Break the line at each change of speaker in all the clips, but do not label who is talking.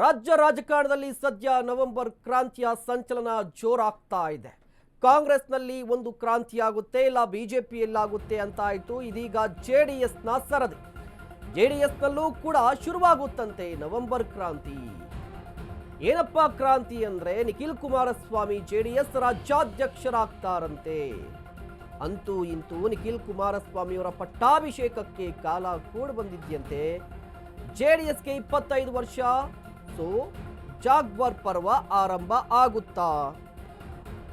ರಾಜ್ಯ ರಾಜಕಾರಣದಲ್ಲಿ ಸದ್ಯ ನವೆಂಬರ್ ಕ್ರಾಂತಿಯ ಸಂಚಲನ ಜೋರಾಗ್ತಾ ಇದೆ. ಕಾಂಗ್ರೆಸ್ನಲ್ಲಿ ಒಂದು ಕ್ರಾಂತಿಯಾಗುತ್ತೆ, ಇಲ್ಲ ಬಿಜೆಪಿಯಲ್ಲಾಗುತ್ತೆ ಅಂತ ಆಯಿತು. ಇದೀಗ ಜೆಡಿಎಸ್ನ ಸರದಿ. ಜೆಡಿಎಸ್ನಲ್ಲೂ ಕೂಡ ಶುರುವಾಗುತ್ತಂತೆ ನವೆಂಬರ್ ಕ್ರಾಂತಿ. ಏನಪ್ಪಾ ಕ್ರಾಂತಿ ಅಂದ್ರೆ ನಿಖಿಲ್ ಕುಮಾರಸ್ವಾಮಿ ಜೆಡಿಎಸ್ ರಾಜ್ಯಾಧ್ಯಕ್ಷರಾಗ್ತಾರಂತೆ. ಅಂತೂ ಇಂತೂ ನಿಖಿಲ್ ಕುಮಾರಸ್ವಾಮಿಯವರ ಪಟ್ಟಾಭಿಷೇಕಕ್ಕೆ ಕಾಲ ಕೂಡ ಬಂದಿದ್ಯಂತೆ. ಜೆಡಿಎಸ್ಗೆ 25 ವರ್ಷ, ಸೊ ಜಾಗ್ವಾರ್ ಪರ್ವ ಆರಂಭ ಆಗುತ್ತಾ.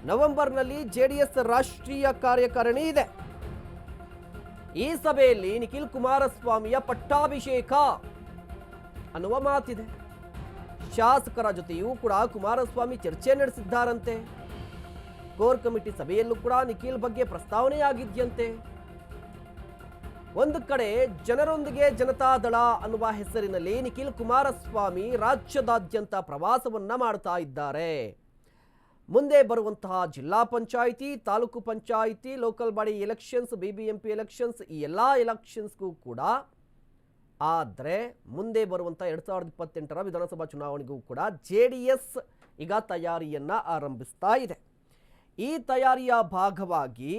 ನವೆಂಬರ್ನಲ್ಲಿ ಜೆಡಿಎಸ್ ರಾಷ್ಟ್ರೀಯ ಕಾರ್ಯಕಾರಿಣಿ ಇದೆ. ಈ ಸಭೆಯಲ್ಲಿ ನಿಖಿಲ್ ಕುಮಾರಸ್ವಾಮಿಯ ಪಟ್ಟಾಭಿಷೇಕ ಅನ್ನುವ ಮಾತಿದೆ. ಶಾಸಕರ ಜೊತೆಯೂ ಕೂಡ ಕುಮಾರಸ್ವಾಮಿ ಚರ್ಚೆ ನಡೆಸಿದ್ದಾರಂತೆ. ಕೋರ್ ಕಮಿಟಿ ಸಭೆಯಲ್ಲೂ ಕೂಡ ನಿಖಿಲ್ ಬಗ್ಗೆ ಪ್ರಸ್ತಾವನೆಯಾಗಿದ್ಯಂತೆ. ಒಂದು ಕಡೆ ಜನರೊಂದಿಗೆ ಜನತಾದಳ ಅನ್ನುವ ಹೆಸರಿನಲ್ಲಿ ನಿಖಿಲ್ ಕುಮಾರಸ್ವಾಮಿ ರಾಜ್ಯದಾದ್ಯಂತ ಪ್ರವಾಸವನ್ನ ಮಾಡ್ತಾ ಇದ್ದಾರೆ. ಮುಂದೆ ಬರುವಂತಹ ಜಿಲ್ಲಾ panchayat, taluk panchayat, local body elections, BBMP elections, ಈ ಎಲ್ಲ ಎಲೆಕ್ಷನ್ಸ್ಗೂ ಕೂಡ, ಆದರೆ ಮುಂದೆ ಬರುವಂಥ 2028ರ ವಿಧಾನಸಭಾ ಚುನಾವಣೆಗೂ ಕೂಡ ಜೆಡಿಎಸ್ ಈಗ ತಯಾರಿಯನ್ನ ಆರಂಭಿಸ್ತಾ ಇದೆ. ಈ ತಯಾರಿಯ ಭಾಗವಾಗಿ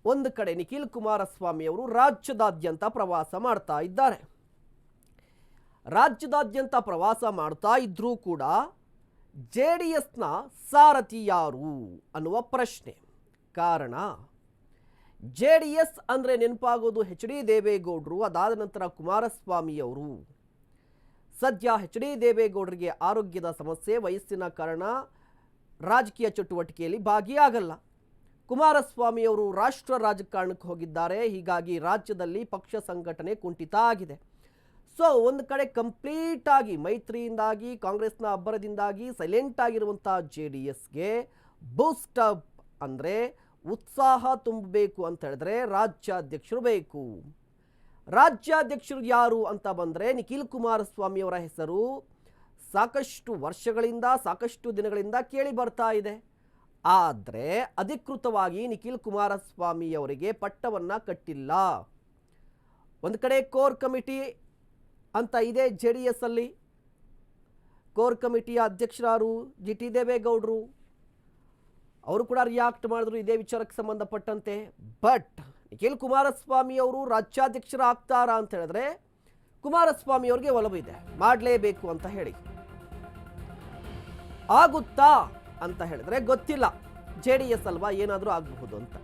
ಒಂದು ಕಡೆ ನಿಖಿಲ್ ಕುಮಾರಸ್ವಾಮಿ ಅವರು ರಾಜ್ಯದಾದ್ಯಂತ ಪ್ರವಾಸ ಮಾಡ್ತಾ ಇದ್ದಾರೆ. ರಾಜ್ಯದಾದ್ಯಂತ ಪ್ರವಾಸ ಮಾಡ್ತಾ ಇದ್ರೂ ಕೂಡ ಜೆಡಿಎಸ್ನ ಸಾರಥಿ ಯಾರು ಅನ್ನುವ ಪ್ರಶ್ನೆ. ಕಾರಣ, ಜೆಡಿಎಸ್ ಅಂದರೆ ನೆನಪಾಗೋದು ಎಚ್ ಡಿ ದೇವೇಗೌಡರು, ಅದಾದ ನಂತರ ಕುಮಾರಸ್ವಾಮಿ ಅವರು. ಸದ್ಯ ಎಚ್ ಡಿ ದೇವೇಗೌಡರಿಗೆ ಆರೋಗ್ಯದ ಸಮಸ್ಯೆ, ವಯಸ್ಸಿನ ಕಾರಣ ರಾಜಕೀಯ ಚಟುವಟಿಕೆಯಲ್ಲಿ ಭಾಗಿಯಾಗಲ್ಲ. ಕುಮಾರಸ್ವಾಮಿ ಅವರು ರಾಷ್ಟ್ರ ರಾಜಕಾರಣಕ್ಕೆ ಹೋಗಿದ್ದಾರೆ. ಹೀಗಾಗಿ ರಾಜ್ಯದಲ್ಲಿ ಪಕ್ಷ ಸಂಘಟನೆ ಕುಂಠಿತ ಆಗಿದೆ. ಸೊ ಒಂದು ಕಡೆ ಕಂಪ್ಲೀಟ್ ಆಗಿ ಮೈತ್ರಿಯಿಂದಾಗಿ, ಕಾಂಗ್ರೆಸ್ನ ಅಬ್ಬರದಿಂದಾಗಿ ಸೈಲೆಂಟ್ ಆಗಿರುವಂಥ ಜೆಡಿಎಸ್ಗೆ ಬೂಸ್ಟ್ ಅಪ್ ಅಂದರೆ ಉತ್ಸಾಹ ತುಂಬಬೇಕು ಅಂತ ಹೇಳಿದ್ರೆ ರಾಜ್ಯಾಧ್ಯಕ್ಷರು ಬೇಕು. ರಾಜ್ಯಾಧ್ಯಕ್ಷರು ಯಾರು ಅಂತ ಬಂದರೆ ನಿಖಿಲ್ ಕುಮಾರಸ್ವಾಮಿ ಅವರ ಹೆಸರು ಸಾಕಷ್ಟು ವರ್ಷಗಳಿಂದ, ಸಾಕಷ್ಟು ದಿನಗಳಿಂದ ಕೇಳಿ ಬರ್ತಾ ಇದೆ. ಆದರೆ ಅಧಿಕೃತವಾಗಿ ನಿಖಿಲ್ ಕುಮಾರಸ್ವಾಮಿ ಅವರಿಗೆ ಪಟ್ಟವನ್ನು ಕಟ್ಟಿಲ್ಲ. ಒಂದು ಕಡೆ ಕೋರ್ ಕಮಿಟಿ ಅಂತ ಇದೆ ಜೆಡಿಎಸ್ ಅಲ್ಲಿ. ಕೋರ್ ಕಮಿಟಿಯ ಅಧ್ಯಕ್ಷರಾರು ಜಿ ಟಿ ದೇವೇಗೌಡರು, ಅವರು ಕೂಡ ರಿಯಾಕ್ಟ್ ಮಾಡಿದ್ರು ಇದೇ ವಿಚಾರಕ್ಕೆ ಸಂಬಂಧಪಟ್ಟಂತೆ. ಬಟ್ ನಿಖಿಲ್ ಕುಮಾರಸ್ವಾಮಿ ಅವರು ರಾಜ್ಯಾಧ್ಯಕ್ಷರಾಗ್ತಾರಾ ಅಂತ ಹೇಳಿದ್ರೆ ಕುಮಾರಸ್ವಾಮಿ ಅವರಿಗೆ ಒಲವಿದೆ, ಮಾಡಲೇಬೇಕು ಅಂತ ಹೇಳಿ. ಆಗುತ್ತಾ ಅಂತ ಹೇಳಿದ್ರೆ ಗೊತ್ತಿಲ್ಲ. ಜೆಡಿಎಸ್ ಅಲ್ವಾ, ಏನಾದರೂ ಆಗಬಹುದು ಅಂತ.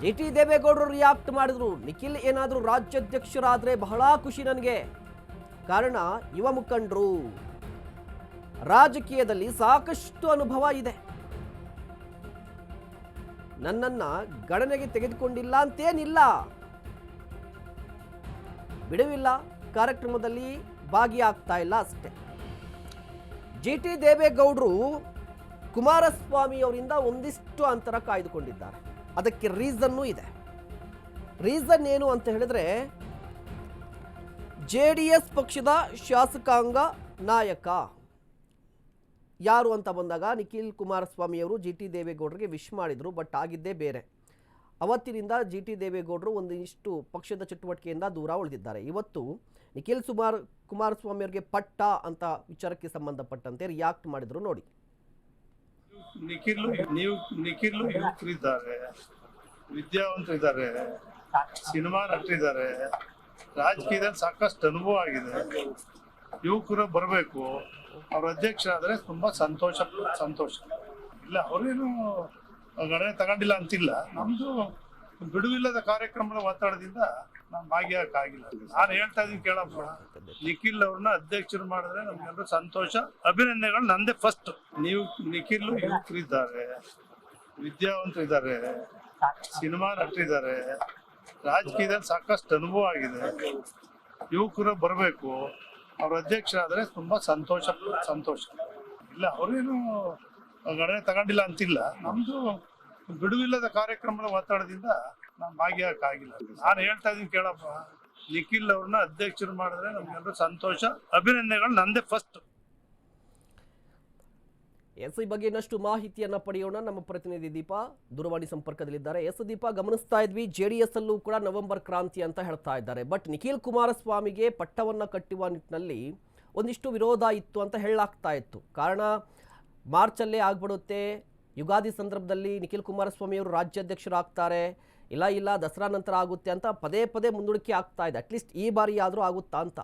ಜಿ ಟಿ ದೇವೇಗೌಡರು ರಿಯಾಕ್ಟ್ ಮಾಡಿದ್ರು, ನಿಖಿಲ್ ಏನಾದರೂ ರಾಜ್ಯಾಧ್ಯಕ್ಷರಾದ್ರೆ ಬಹಳ ಖುಷಿ ನನಗೆ. ಕಾರಣ, ಯುವ ಮುಖಂಡರು, ರಾಜಕೀಯದಲ್ಲಿ ಸಾಕಷ್ಟು ಅನುಭವ ಇದೆ, ನನ್ನನ್ನ ಗಣನೆಗೆ ತೆಗೆದುಕೊಂಡಿಲ್ಲ ಅಂತೇನಿಲ್ಲ, ಬಿಡುವಿಲ್ಲ, ಕಾರ್ಯಕ್ರಮದಲ್ಲಿ ಭಾಗಿಯಾಗ್ತಾ ಇಲ್ಲ ಅಷ್ಟೇ. ಜಿ ಟಿ ದೇವೇಗೌಡರು ಕುಮಾರಸ್ವಾಮಿ ಅವರಿಂದ ಒಂದಿಷ್ಟು ಅಂತರ ಕಾಯ್ದುಕೊಂಡಿದ್ದಾರೆ. ಅದಕ್ಕೆ ರೀಸನ್ನೂ ಇದೆ. ರೀಸನ್ ಏನು ಅಂತ ಹೇಳಿದ್ರೆ, ಜೆಡಿಎಸ್ ಪಕ್ಷದ ಶಾಸಕಾಂಗ ನಾಯಕ ಯಾರು ಅಂತ ಬಂದಾಗ ನಿಖಿಲ್ ಕುಮಾರಸ್ವಾಮಿ ಅವರು ಜಿ ಟಿ ದೇವೇಗೌಡರಿಗೆ ವಿಶ್ ಮಾಡಿದ್ರು. ಬಟ್ ಆಗಿದ್ದೇ ಬೇರೆ. ಅವತ್ತಿನಿಂದ ಜಿ ಟಿ ದೇವೇಗೌಡರು ಒಂದಿಷ್ಟು ಪಕ್ಷದ ಚಟುವಟಿಕೆಯಿಂದ ದೂರ ಉಳಿದಿದ್ದಾರೆ. ಇವತ್ತು ನಿಖಿಲ್ ಕುಮಾರಸ್ವಾಮಿ ಅವರಿಗೆ ಪಟ್ಟ ಅಂತ ವಿಚಾರಕ್ಕೆ ಸಂಬಂಧಪಟ್ಟಂತೆ ರಿಯಾಕ್ಟ್ ಮಾಡಿದ್ರು ನೋಡಿ.
ನಿಖಿಲ್ ಯುವಕರಿದ್ದಾರೆ, ವಿದ್ಯಾವಂತರಿದ್ದಾರೆ, ಸಿನಿಮಾ ನಟರಿದ್ದಾರೆ, ರಾಜಕೀಯದಲ್ಲಿ ಸಾಕಷ್ಟು ಅನುಭವ ಆಗಿದೆ. ಯುವಕರು ಬರಬೇಕು, ಅವ್ರ ಅಧ್ಯಕ್ಷ ಆದ್ರೆ ತುಂಬಾ ಸಂತೋಷ. ಇಲ್ಲ, ಅವ್ರೇನು ಗಣನೆ ತಗೊಂಡಿಲ್ಲ ಅಂತಿಲ್ಲ. ನಮ್ದು ಬಿಡುವಿಲ್ಲದ ಕಾರ್ಯಕ್ರಮದ ಒತ್ತಡದಿಂದ ನಾನು ಭಾಗಿಯಾಗಿಲ್ಲ. ನಾನು ಹೇಳ್ತಾ ಇದೀನಿ ಕೇಳಪ್ಪ, ನಿಖಿಲ್ ಅವ್ರನ್ನ ಅಧ್ಯಕ್ಷರು ಮಾಡಿದ್ರೆ ನಮ್ಗೆಲ್ಲರೂ ಸಂತೋಷ, ಅಭಿನಂದನೆಗಳು ನಂದೇ ಫಸ್ಟ್. ನಿಖಿಲ್ ಯುವಕರಿದ್ದಾರೆ, ವಿದ್ಯಾವಂತರಿದ್ದಾರೆ, ಸಿನಿಮಾ ನಟರಿದ್ದಾರೆ, ರಾಜಕೀಯದಲ್ಲಿ ಸಾಕಷ್ಟು ಅನುಭವ ಆಗಿದೆ. ಯುವಕರು ಬರಬೇಕು, ಅವ್ರ ಅಧ್ಯಕ್ಷ ಆದ್ರೆ ತುಂಬಾ ಸಂತೋಷ. ಇಲ್ಲ, ಅವ್ರೇನು ಗಣನೆ ತಗೊಂಡಿಲ್ಲ ಅಂತಿಲ್ಲ. ನಮ್ದು ಬಿಡುವಿಲ್ಲದ ಕಾರ್ಯಕ್ರಮದ ಒತ್ತಡದಿಂದ ನಾನು ಭಾಗಿಯಾಗಿಲ್ಲ. ನಾನು ಹೇಳ್ತಾ ಇದೀನಿ ಕೇಳಪ್ಪ, ನಿಖಿಲ್ ಅವ್ರನ್ನ ಅಧ್ಯಕ್ಷರು ಮಾಡಿದ್ರೆ ನಮ್ಗೆಲ್ಲರೂ ಸಂತೋಷ, ಅಭಿನಂದನೆಗಳು ನಂದೇ ಫಸ್ಟ್.
ಎಸ್ ಈ ಬಗ್ಗೆ ಇನ್ನಷ್ಟು ಮಾಹಿತಿಯನ್ನ ಪಡೆಯೋಣ. ನಮ್ಮ ಪ್ರತಿನಿಧಿ ದೀಪಾ ದೂರವಾಣಿ ಸಂಪರ್ಕದಲ್ಲಿದ್ದಾರೆ. ಎಸ್ ದೀಪಾ, ಗಮನಿಸ್ತಾ ಇದ್ವಿ ಜೆಡಿಎಸ್ ಅಲ್ಲೂ ಕೂಡ ನವೆಂಬರ್ ಕ್ರಾಂತಿ ಅಂತ ಹೇಳ್ತಾ ಇದ್ದಾರೆ. ಬಟ್ ನಿಖಿಲ್ ಕುಮಾರಸ್ವಾಮಿಗೆ ಪಟ್ಟವನ್ನ ಕಟ್ಟುವ ನಿಟ್ಟಿನಲ್ಲಿ ಒಂದಿಷ್ಟು ವಿರೋಧ ಇತ್ತು ಅಂತ ಹೇಳಲಾಗ್ತಾ ಇತ್ತು. ಕಾರಣ ಮಾರ್ಚಲ್ಲೇ ಆಗ್ಬಿಡುತ್ತೆ, ಯುಗಾದಿ ಸಂದರ್ಭದಲ್ಲಿ ನಿಖಿಲ್ ಕುಮಾರಸ್ವಾಮಿ ಅವರು ರಾಜ್ಯಾಧ್ಯಕ್ಷರಾಗ್ತಾರೆ, ಇಲ್ಲ ದಸರಾ ನಂತರ ಆಗುತ್ತೆ ಅಂತ ಪದೇ ಪದೇ ಮುಂದೂಡಿಕೆ ಆಗ್ತಾ ಇದೆ. ಅಟ್ಲೀಸ್ಟ್ ಈ ಬಾರಿ ಆದ್ರೂ ಆಗುತ್ತಾ ಅಂತ.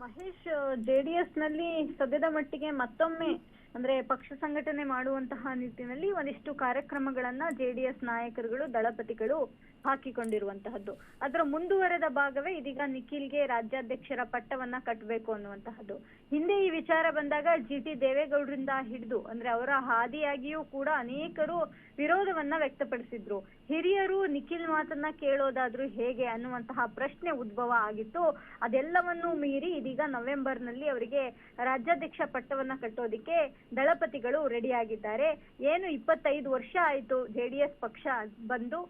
ಮಹೇಶ್, ಜೆಡಿಎಸ್ ನಲ್ಲಿ ಸದ್ಯದ ಮಟ್ಟಿಗೆ ಮತ್ತೊಮ್ಮೆ ಅಂದ್ರೆ ಪಕ್ಷ ಸಂಘಟನೆ ಮಾಡುವಂತಹ ನಿಟ್ಟಿನಲ್ಲಿ ಒಂದಿಷ್ಟು ಕಾರ್ಯಕ್ರಮಗಳನ್ನ ಜೆಡಿಎಸ್ ನಾಯಕರುಗಳು, ದಳಪತಿಗಳು ಹಾಕಿಕೊಂಡಿರುವಂತಹದ್ದು. ಅದರ ಮುಂದುವರೆದ ಭಾಗವೇ ಇದೀಗ ನಿಖಿಲ್ಗೆ ರಾಜ್ಯಾಧ್ಯಕ್ಷರ ಪಟ್ಟವನ್ನ ಕಟ್ಟಬೇಕು ಅನ್ನುವಂತಹದ್ದು. ಹಿಂದೆ ಈ ವಿಚಾರ ಬಂದಾಗ ಜಿಟಿ ದೇವೇಗೌಡರಿಂದ ಹಿಡಿದು ಅಂದ್ರೆ ಅವರ ಹಾದಿಯಾಗಿಯೂ ಕೂಡ ಅನೇಕರು ವಿರೋಧವನ್ನ ವ್ಯಕ್ತಪಡಿಸಿದ್ರು. ಹಿರಿಯರು ನಿಖಿಲ್ ಮಾತನ್ನ ಕೇಳೋದಾದ್ರೂ ಹೇಗೆ ಅನ್ನುವಂತಹ ಪ್ರಶ್ನೆ ಉದ್ಭವ ಆಗಿತ್ತು. ಅದೆಲ್ಲವನ್ನೂ ಮೀರಿ ಇದೀಗ ನವೆಂಬರ್ ನಲ್ಲಿ ಅವರಿಗೆ ರಾಜ್ಯಾಧ್ಯಕ್ಷ ಪಟ್ಟವನ್ನ ಕಟ್ಟೋದಿಕ್ಕೆ ದಳಪತಿಗಳು ರೆಡಿಯಾಗಿದ್ದಾರೆ. ಏನು 25 ವರ್ಷ ಆಯ್ತು ಜೆಡಿಎಸ್ ಪಕ್ಷ ಬಂದು,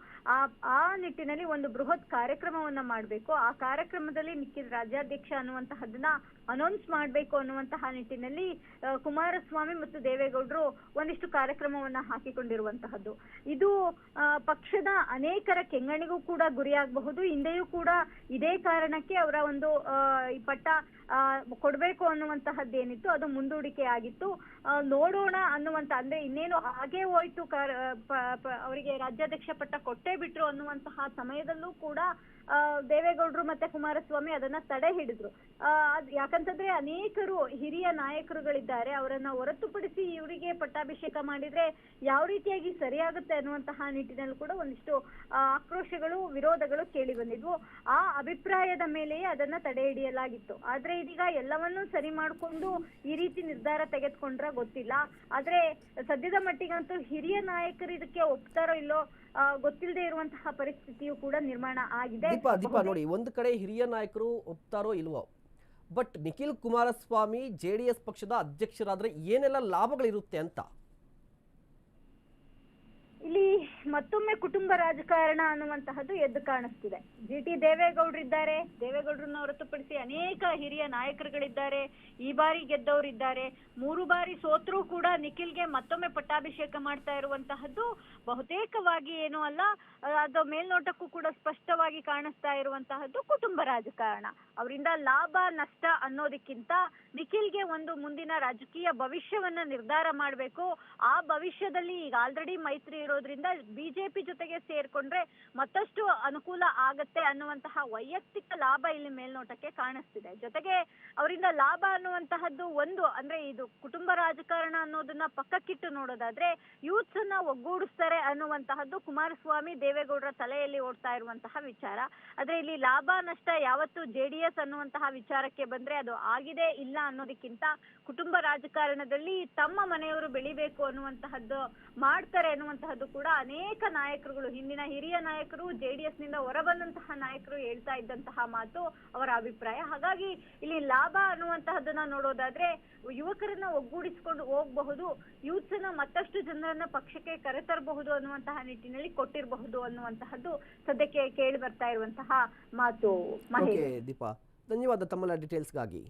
ಆ ನಿಟ್ಟಿನಲ್ಲಿ ಒಂದು ಬೃಹತ್ ಕಾರ್ಯಕ್ರಮವನ್ನ ಮಾಡ್ಬೇಕು. ಆ ಕಾರ್ಯಕ್ರಮದಲ್ಲಿ ನಿಖಿಲ್ ರಾಜ್ಯಾಧ್ಯಕ್ಷ ಅನ್ನುವಂತಹದನ್ನ ಅನೌನ್ಸ್ ಮಾಡ್ಬೇಕು ಅನ್ನುವಂತಹ ನಿಟ್ಟಿನಲ್ಲಿ ಕುಮಾರಸ್ವಾಮಿ ಮತ್ತು ದೇವೇಗೌಡರು ಒಂದಿಷ್ಟು ಕಾರ್ಯಕ್ರಮವನ್ನ ಹಾಕಿಕೊಂಡಿರುವಂತಹದ್ದು. ಇದು ಪಕ್ಷದ ಅನೇಕರ ಕೆಂಗಣಿಗೂ ಕೂಡ ಗುರಿಯಾಗಬಹುದು. ಹಿಂದೆಯೂ ಕೂಡ ಇದೇ ಕಾರಣಕ್ಕೆ ಅವರ ಒಂದು ಈ ಪಟ್ಟ ಕೊಡ್ಬೇಕು ಅನ್ನುವಂತಹದ್ದೇನಿತ್ತು ಅದು ಮುಂದೂಡಿಕೆ ಆಗಿತ್ತು. ನೋಡೋಣ ಅನ್ನುವಂತ ಅಂದ್ರೆ ಇನ್ನೇನು ಹಾಗೆ ಹೋಯ್ತು, ಅವರಿಗೆ ರಾಜ್ಯಾಧ್ಯಕ್ಷ ಪಟ್ಟ ಕೊಟ್ಟೇ ಬಿಟ್ರು ಅನ್ನುವಂತಹ ಸಮಯದಲ್ಲೂ ಕೂಡ ದೇವೇಗೌಡರು ಮತ್ತೆ ಕುಮಾರಸ್ವಾಮಿ ಅದನ್ನ ತಡೆ ಹಿಡಿದ್ರು. ಯಾಕಂತಂದ್ರೆ ಅನೇಕರು ಹಿರಿಯ ನಾಯಕರುಗಳಿದ್ದಾರೆ, ಅವರನ್ನ ಹೊರತುಪಡಿಸಿ ಇವರಿಗೆ ಪಟ್ಟಾಭಿಷೇಕ ಮಾಡಿದ್ರೆ ಯಾವ ರೀತಿಯಾಗಿ ಸರಿಯಾಗುತ್ತೆ ಅನ್ನುವಂತಹ ನಿಟ್ಟಿನಲ್ಲಿ ಕೂಡ ಒಂದಿಷ್ಟು ಆಕ್ರೋಶಗಳು, ವಿರೋಧಗಳು ಕೇಳಿ ಬಂದಿದ್ವು. ಆ ಅಭಿಪ್ರಾಯದ ಮೇಲೆಯೇ ಅದನ್ನ ತಡೆ ಹಿಡಿಯಲಾಗಿತ್ತು. ಆದ್ರೆ ಇದೀಗ ಎಲ್ಲವನ್ನೂ ಸರಿ ಮಾಡ್ಕೊಂಡು ಈ ರೀತಿ ನಿರ್ಧಾರ ತೆಗೆದುಕೊಂಡ್ರ ಗೊತ್ತಿಲ್ಲ. ಆದ್ರೆ ಸದ್ಯದ ಮಟ್ಟಿಗಂತೂ ಹಿರಿಯ ನಾಯಕರು ಇದಕ್ಕೆ ಒಪ್ತಾರೋ ಇಲ್ಲೋ ಗೊತ್ತಿಲ್ಲದೆ ಇರುವಂತಹ ಪರಿಸ್ಥಿತಿಯು ಕೂಡ ನಿರ್ಮಾಣ ಆಗಿದೆ.
ದೀಪಾ ನೋಡಿ, ಒಂದು ಕಡೆ ಹಿರಿಯ ನಾಯಕರು ಒಪ್ತಾರೋ ಇಲ್ವೋ, ಬಟ್ ನಿಖಿಲ್ ಕುಮಾರಸ್ವಾಮಿ ಜೆಡಿಎಸ್ ಪಕ್ಷದ ಅಧ್ಯಕ್ಷರಾದ್ರೆ ಏನೆಲ್ಲ ಲಾಭಗಳಿರುತ್ತೆ ಅಂತ
ಇಲ್ಲಿ ಮತ್ತೊಮ್ಮೆ ಕುಟುಂಬ ರಾಜಕಾರಣ ಅನ್ನುವಂತಹದ್ದು ಎದ್ದು ಕಾಣಿಸ್ತಿದೆ. ಜಿಟಿ ದೇವೇಗೌಡರಿದ್ದಾರೆ, ದೇವೇಗೌಡರನ್ನ ಹೊರತುಪಡಿಸಿ ಅನೇಕ ಹಿರಿಯ ನಾಯಕರುಗಳಿದ್ದಾರೆ. ಈ ಬಾರಿ ಗೆದ್ದವರಿದ್ದಾರೆ, 3 ಬಾರಿ ಸೋತ್ರೂ ಕೂಡ ನಿಖಿಲ್ಗೆ ಮತ್ತೊಮ್ಮೆ ಪಟ್ಟಾಭಿಷೇಕ ಮಾಡ್ತಾ ಇರುವಂತಹದ್ದು ಬಹುತೇಕವಾಗಿ ಏನೂ ಅಲ್ಲ, ಅದು ಮೇಲ್ನೋಟಕ್ಕೂ ಕೂಡ ಸ್ಪಷ್ಟವಾಗಿ ಕಾಣಿಸ್ತಾ ಇರುವಂತಹದ್ದು ಕುಟುಂಬ ರಾಜಕಾರಣ. ಅವರಿಂದ ಲಾಭ ನಷ್ಟ ಅನ್ನೋದಕ್ಕಿಂತ ನಿಖಿಲ್ಗೆ ಒಂದು ಮುಂದಿನ ರಾಜಕೀಯ ಭವಿಷ್ಯವನ್ನ ನಿರ್ಧಾರ ಮಾಡಬೇಕು. ಆ ಭವಿಷ್ಯದಲ್ಲಿ ಈಗ ಆಲ್ರೆಡಿ ಮೈತ್ರಿ ಇರೋದ್ರಿಂದ ಬಿಜೆಪಿ ಜೊತೆಗೆ ಸೇರ್ಕೊಂಡ್ರೆ ಮತ್ತಷ್ಟು ಅನುಕೂಲ ಆಗತ್ತೆ ಅನ್ನುವಂತಹ ವೈಯಕ್ತಿಕ ಲಾಭ ಇಲ್ಲಿ ಮೇಲ್ನೋಟಕ್ಕೆ ಕಾಣಿಸ್ತಿದೆ. ಜೊತೆಗೆ ಅವರಿಂದ ಲಾಭ ಅನ್ನುವಂತಹದ್ದು ಒಂದು ಅಂದ್ರೆ ಇದು ಕುಟುಂಬ ರಾಜಕಾರಣ ಅನ್ನೋದನ್ನ ಪಕ್ಕಕ್ಕಿಟ್ಟು ನೋಡೋದಾದ್ರೆ ಯೂತ್ಸ್ ಅನ್ನ ಒಗ್ಗೂಡಿಸ್ತಾರೆ ಅನ್ನುವಂತಹದ್ದು ಕುಮಾರಸ್ವಾಮಿ, ದೇವೇಗೌಡರ ತಲೆಯಲ್ಲಿ ಓಡ್ತಾ ಇರುವಂತಹ ವಿಚಾರ. ಆದ್ರೆ ಇಲ್ಲಿ ಲಾಭ ನಷ್ಟ ಯಾವತ್ತು ಜೆಡಿಎಸ್ ಅನ್ನುವಂತಹ ವಿಚಾರಕ್ಕೆ ಬಂದ್ರೆ ಅದು ಆಗಿದೆ ಇಲ್ಲ ಅನ್ನೋದಕ್ಕಿಂತ ಕುಟುಂಬ ರಾಜಕಾರಣದಲ್ಲಿ ತಮ್ಮ ಮನೆಯವರು ಬೆಳಿಬೇಕು ಅನ್ನುವಂತಹದ್ದು ಮಾಡ್ತಾರೆ ಅನ್ನುವಂತಹದ್ದು ಕೂಡ ಅನೇಕ ನಾಯಕರುಗಳು, ಹಿಂದಿನ ಹಿರಿಯ ನಾಯಕರು, ಜೆಡಿಎಸ್ ನಿಂದ ಹೊರಬಂದಂತಹ ನಾಯಕರು ಹೇಳ್ತಾ ಇದ್ದಂತಹ ಮಾತು, ಅವರ ಅಭಿಪ್ರಾಯ. ಹಾಗಾಗಿ ಇಲ್ಲಿ ಲಾಭ ಅನ್ನುವಂತಹದನ್ನ ನೋಡೋದಾದ್ರೆ ಯುವಕರನ್ನ ಒಗ್ಗೂಡಿಸಿಕೊಂಡು ಹೋಗಬಹುದು, ಯೂತ್ಸ್ ನ ಮತ್ತಷ್ಟು ಜನರನ್ನ ಪಕ್ಷಕ್ಕೆ ಕರೆತರಬಹುದು ಅನ್ನುವಂತಹ ನಿಟ್ಟಿನಲ್ಲಿ ಕೊಟ್ಟಿರಬಹುದು ಅನ್ನುವಂತಹದ್ದು ಸದ್ಯಕ್ಕೆ ಕೇಳಿ ಬರ್ತಾ ಇರುವಂತಹ ಮಾತು.
ದೀಪಾ, ಧನ್ಯವಾದ ತಮ್ಮ ಡೀಟೇಲ್ಸ್ಗಾಗಿ.